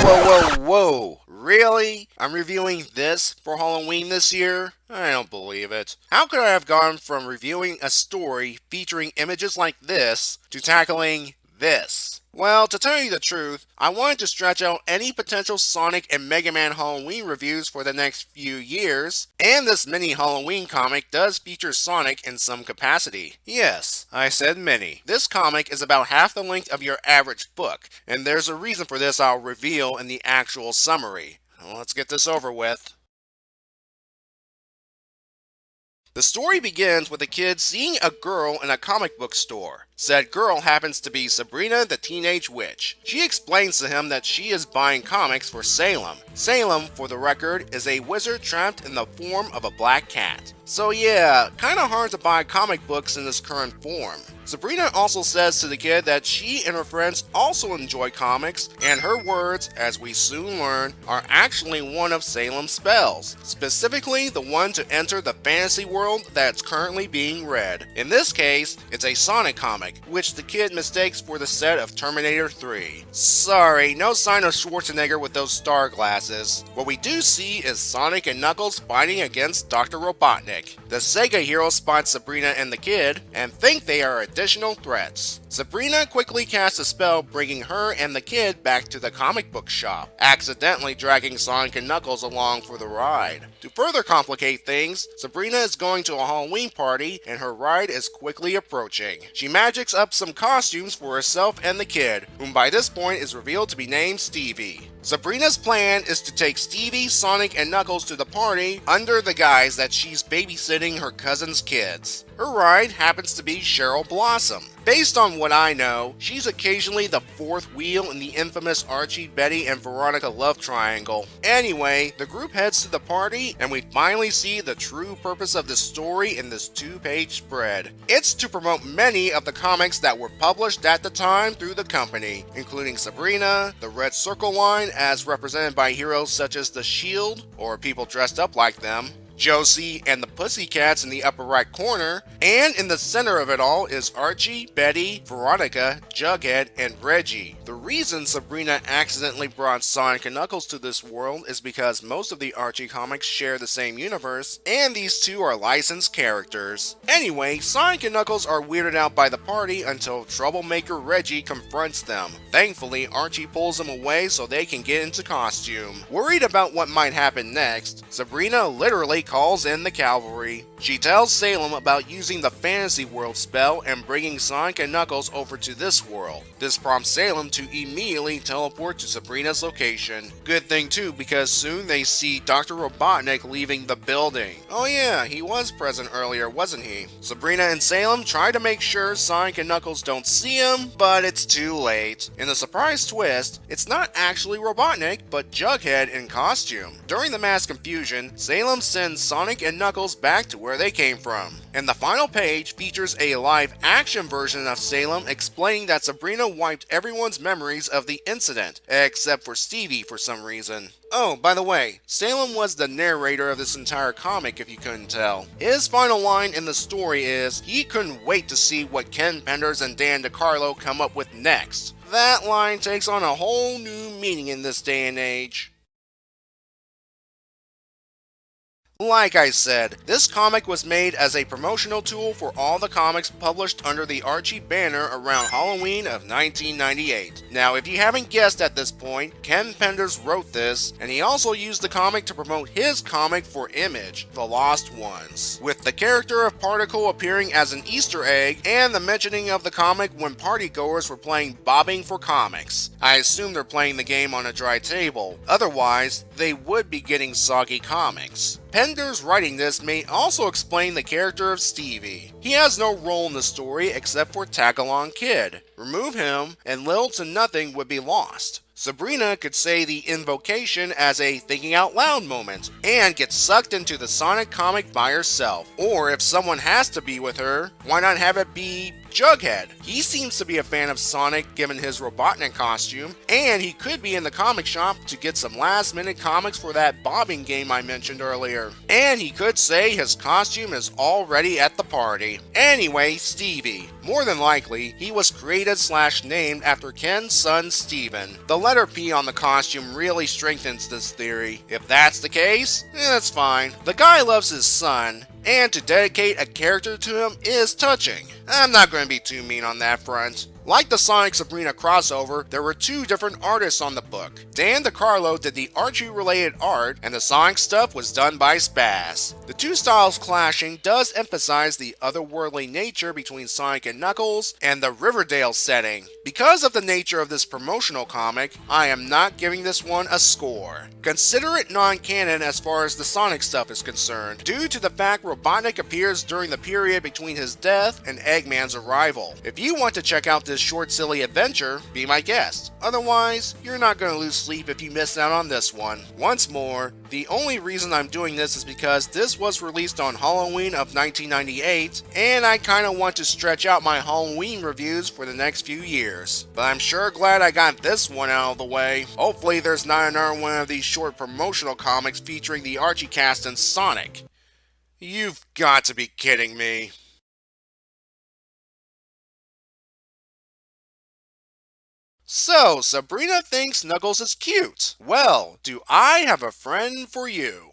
whoa. Really? I'm reviewing this for Halloween this year? I don't believe it. How could I have gone from reviewing a story featuring images like this to tackling this? Well, to tell you the truth, I wanted to stretch out any potential Sonic and Mega Man Halloween reviews for the next few years, and this mini Halloween comic does feature Sonic in some capacity. Yes, I said mini. This comic is about half the length of your average book, and there's a reason for this I'll reveal in the actual summary. Let's get this over with. The story begins with a kid seeing a girl in a comic book store. Said girl happens to be Sabrina the Teenage Witch. She explains to him that she is buying comics for Salem. Salem, for the record, is a wizard trapped in the form of a black cat. So yeah, kinda hard to buy comic books in this current form. Sabrina also says to the kid that she and her friends also enjoy comics, and her words, as we soon learn, are actually one of Salem's spells, specifically the one to enter the fantasy world that's currently being read. In this case, it's a Sonic comic, which the kid mistakes for the set of Terminator 3. Sorry, no sign of Schwarzenegger with those star glasses. What we do see is Sonic and Knuckles fighting against Dr. Robotnik. The Sega hero spots Sabrina and the kid, and think they are additional threats. Sabrina quickly casts a spell bringing her and the kid back to the comic book shop, accidentally dragging Sonic and Knuckles along for the ride. To further complicate things, Sabrina is going to a Halloween party and her ride is quickly approaching. She magics up some costumes for herself and the kid, whom by this point is revealed to be named Stevie. Sabrina's plan is to take Stevie, Sonic, and Knuckles to the party under the guise that she's babysitting her cousin's kids. Her ride happens to be Cheryl Blossom. Based on what I know, she's occasionally the fourth wheel in the infamous Archie, Betty, and Veronica love triangle. Anyway, the group heads to the party, and we finally see the true purpose of the story in this two-page spread. It's to promote many of the comics that were published at the time through the company, including Sabrina, the Red Circle line, as represented by heroes such as the Shield, or people dressed up like them, Josie and the Pussycats in the upper right corner, and in the center of it all is Archie, Betty, Veronica, Jughead, and Reggie. The reason Sabrina accidentally brought Sonic and Knuckles to this world is because most of the Archie comics share the same universe, and these two are licensed characters. Anyway, Sonic and Knuckles are weirded out by the party until troublemaker Reggie confronts them. Thankfully, Archie pulls them away so they can get into costume. Worried about what might happen next, Sabrina literally calls in the cavalry. She tells Salem about using the fantasy world spell and bringing Sonic and Knuckles over to this world. This prompts Salem to immediately teleport to Sabrina's location. Good thing too, because soon they see Dr. Robotnik leaving the building. Oh yeah, he was present earlier, wasn't he? Sabrina and Salem try to make sure Sonic and Knuckles don't see him, but it's too late. In the surprise twist, it's not actually Robotnik, but Jughead in costume. During the mass confusion, Salem sends Sonic and Knuckles back to where they came from. And the final page features a live-action version of Salem explaining that Sabrina wiped everyone's memories of the incident, except for Stevie for some reason. Oh, by the way, Salem was the narrator of this entire comic if you couldn't tell. His final line in the story is, he couldn't wait to see what Ken Penders and Dan DeCarlo come up with next. That line takes on a whole new meaning in this day and age. Like I said, this comic was made as a promotional tool for all the comics published under the Archie banner around Halloween of 1998. Now, if you haven't guessed at this point, Ken Penders wrote this, and he also used the comic to promote his comic for Image, The Lost Ones, with the character of Particle appearing as an Easter egg and the mentioning of the comic when partygoers were playing Bobbing for Comics. I assume they're playing the game on a dry table, otherwise they would be getting soggy comics. Penders writing this may also explain the character of Stevie. He has no role in the story except for Tag-Along Kid. Remove him, and little to nothing would be lost. Sabrina could say the invocation as a thinking out loud moment, and get sucked into the Sonic comic by herself. Or if someone has to be with her, why not have it be Jughead. He seems to be a fan of Sonic given his Robotnik costume, and he could be in the comic shop to get some last minute comics for that bobbing game I mentioned earlier. And he could say his costume is already at the party. Anyway, Stevie. More than likely, he was created/named after Ken's son Steven. The letter P on the costume really strengthens this theory. If that's the case, that's fine. The guy loves his son, and to dedicate a character to him is touching. I'm not going to be too mean on that front. Like the Sonic Sabrina crossover, there were two different artists on the book. Dan DeCarlo did the Archie-related art, and the Sonic stuff was done by Spaz. The two styles clashing does emphasize the otherworldly nature between Sonic and Knuckles, and the Riverdale setting. Because of the nature of this promotional comic, I am not giving this one a score. Consider it non-canon as far as the Sonic stuff is concerned, due to the fact Robotnik appears during the period between his death and Eggman's arrival. If you want to check out this short silly adventure, be my guest. Otherwise, you're not going to lose sleep if you miss out on this one. Once more, the only reason I'm doing this is because this was released on Halloween of 1998, and I kinda want to stretch out my Halloween reviews for the next few years. But I'm sure glad I got this one out of the way. Hopefully there's not another one of these short promotional comics featuring the Archie cast and Sonic. You've got to be kidding me. So, Sabrina thinks Knuckles is cute. Well, do I have a friend for you?